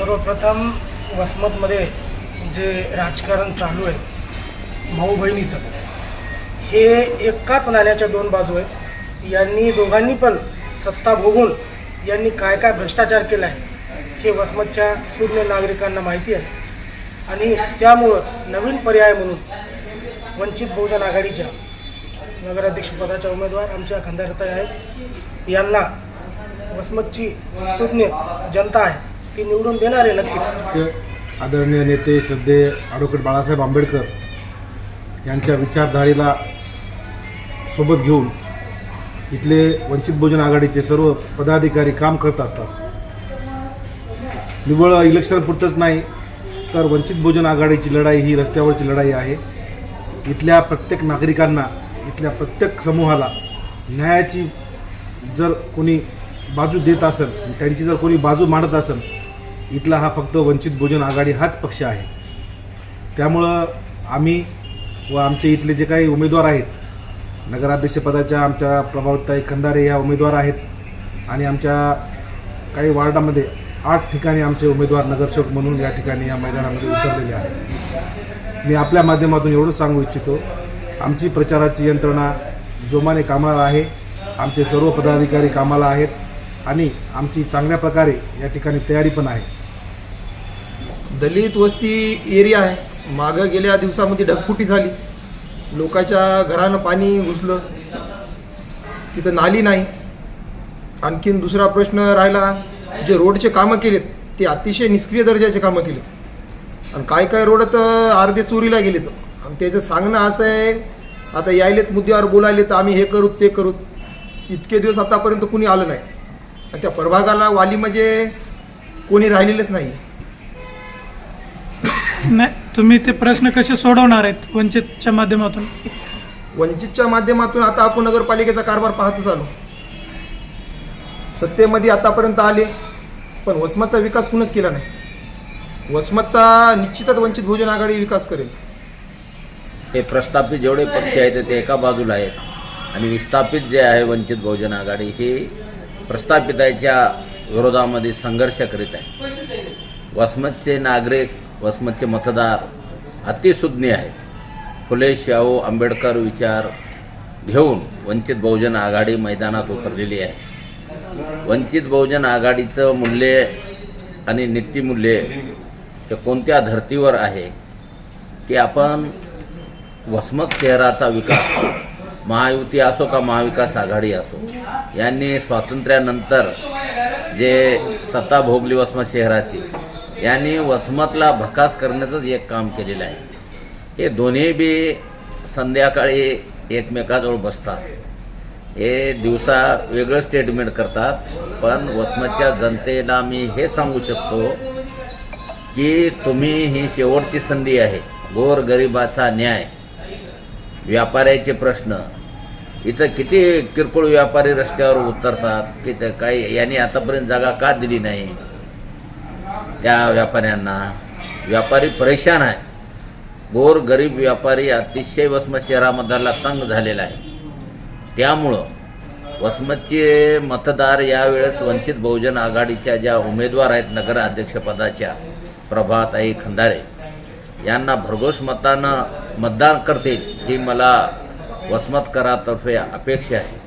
सर्वप्रथम वसमतमध्ये जे राजकारण चालू आहे भाऊ बहिणीचं, हे एकाच नाण्याच्या दोन बाजू आहे. यांनी दोघांनी पण सत्ता भोगून यांनी काय काय भ्रष्टाचार केला आहे हे वसमतच्या शून्य नागरिकांना माहिती आहे. आणि त्यामुळं नवीन पर्याय म्हणून वंचित बहुजन आघाडीच्या नगराध्यक्षपदाच्या उमेदवार आमच्या खंदारताई आहेत. यांना वसमतची शून्य जनता आहे ती निवडून देणार आहे नक्कीच. आदरणीय नेते श्रद्धेय ॲडव्होकेट बाळासाहेब आंबेडकर यांच्या विचारधारेला सोबत घेऊन इथले वंचित बहुजन आघाडीचे सर्व पदाधिकारी काम करत असतात. निव्वळ इलेक्शनपुरतंच नाही तर वंचित बहुजन आघाडीची लढाई ही रस्त्यावरची लढाई आहे. इथल्या प्रत्येक नागरिकांना, इथल्या प्रत्येक समूहाला न्यायाची जर कोणी बाजू देत असेल, त्यांची जर कोणी बाजू मांडत असेल, इथला हा फक्त वंचित बहुजन आघाडी हाच पक्ष आहे. त्यामुळं आम्ही व आमचे इथले जे काही उमेदवार आहेत, नगराध्यक्षपदाच्या आमच्या प्रभावताई खंदारे ह्या उमेदवार आहेत आणि आमच्या काही वार्डामध्ये 8 ठिकाणी आमचे उमेदवार नगरसेवक म्हणून या ठिकाणी या मैदानामध्ये उतरलेले आहेत. मी आपल्या माध्यमातून एवढंच सांगू इच्छितो, आमची प्रचाराची यंत्रणा जोमाने कामाला आहे. आमचे सर्व पदाधिकारी कामाला आहेत आणि आमची चांगल्या प्रकारे या ठिकाणी तयारी पण आहे. दलित वस्ती एरिया आहे. मागं गेल्या दिवसामध्ये ढगफुटी झाली, लोकांच्या घरानं पाणी घुसलं, तिथं नाली नाही. आणखीन दुसरा प्रश्न राहिला, जे रोडचे कामं केलेत ते अतिशय निष्क्रिय दर्जाचे कामं केलेत आणि काय रोड तर अर्धे चोरीला गेलेत. आणि त्याचं सांगणं असं आहे, आता यायलेत मुद्द्यावर बोलायले तर आम्ही हे करूत ते करूत. इतके दिवस आतापर्यंत कुणी आलं नाही आणि त्या प्रभागाला वाली म्हणजे कोणी राहिलेलंच नाही. नाही, तुम्ही ते प्रश्न कसे सोडवणार आहेत वंचितच्या माध्यमातून? वंचितच्या माध्यमातून आता आपण नगरपालिकेचा कारभार पाहतच आलो. सत्तेमध्ये आतापर्यंत आले पण वसमतचा विकास कुणीच केला नाही. वसमतचा निश्चितच वंचित बहुजन आघाडी विकास करेल. हे प्रस्थापित जेवढे पक्ष आहेत ते एका बाजूला आहेत आणि विस्थापित जे आहे वंचित बहुजन आघाडी हे प्रस्थापिताच्या विरोधामध्ये संघर्ष करीत आहे. वसमतचे नागरिक, वसमतचे मतदार अतिशून्य आहेत. फुले शाहू आंबेडकर विचार घेऊन वंचित बहुजन आघाडी मैदानात उतरलेली आहे. वंचित बहुजन आघाडीचं मूल्य आणि नीतिमूल्य हे कोणत्या धर्तीवर आहे की आपण वसमत शहराचा विकास, महायुती असो का महाविकास आघाडी असो, यांनी स्वातंत्र्यानंतर जे सत्ता भोगली वसमत शहराची, यांनी वसमतला भकास करण्याचंच एक काम केलेलं आहे. हे दोन्ही बी संध्याकाळी एकमेकाजवळ बसतात, हे दिवसा वेगळं स्टेटमेंट करतात. पण वसमतच्या जनतेला मी हे सांगू शकतो की तुम्ही ही शेवटची संधी आहे. गोरगरिबाचा न्याय, व्यापाऱ्याचे प्रश्न, इथं किती किरकोळ व्यापारी रस्त्यावर उतरतात की ते काही यांनी आतापर्यंत जागा का दिली नाही त्या व्यापाऱ्यांना. व्यापारी परेशान आहे. गोरगरीब व्यापारी अतिशय वसमत शहरामधला तंग झालेला आहे. त्यामुळं वसमतचे मतदार यावेळेस वंचित बहुजन आघाडीच्या ज्या उमेदवार आहेत नगराध्यक्षपदाच्या, प्रभाताई खंदारे, यांना भरघोस मतानं मतदान करतील ही मला वसमतकरातर्फे अपेक्षा आहे.